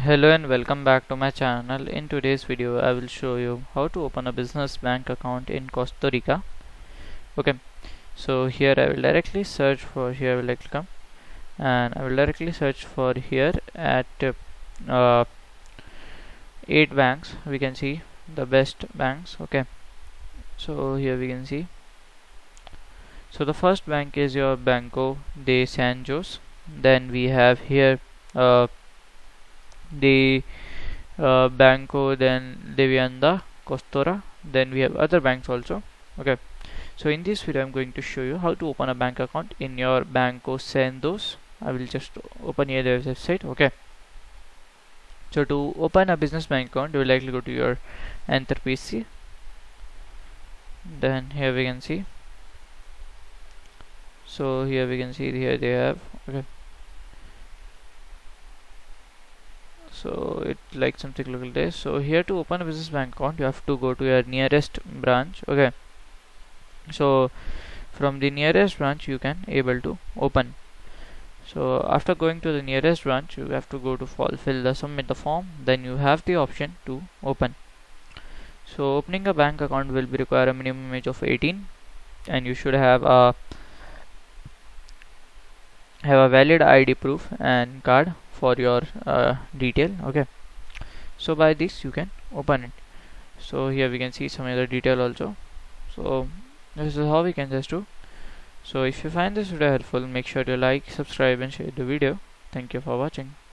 Hello and welcome back to my channel. In today's video I will show you how to open a business bank account in Costa Rica. Okay, so here I will directly search for here. I will like come and I will directly search for here at 8 banks. We can see the best banks. Okay, so here we can see. So the first bank is your Banco de San Jose. Then we have here the Banco, then Devianda, Costora. Then we have other banks also. Okay, so in this video I'm going to show you how to open a bank account in your Banco San Jose. I will just open here the website. Okay, so to open a business bank account you will likely go to your Enter PC. Then here we can see, so here we can see here they have. Okay, so it like something like this. So here to open a business bank account you have to go to your nearest branch. Okay, so from the nearest branch you can able to open. So after going to the nearest branch you have to go to submit the form, then you have the option to open. So opening a bank account will be require a minimum age of 18 and you should have a valid ID proof and card for your detail. Okay, so by this you can open it. So here we can see some other detail also. So this is how we can just do. So if you find this video helpful, make sure to like, subscribe and share the video. Thank you for watching.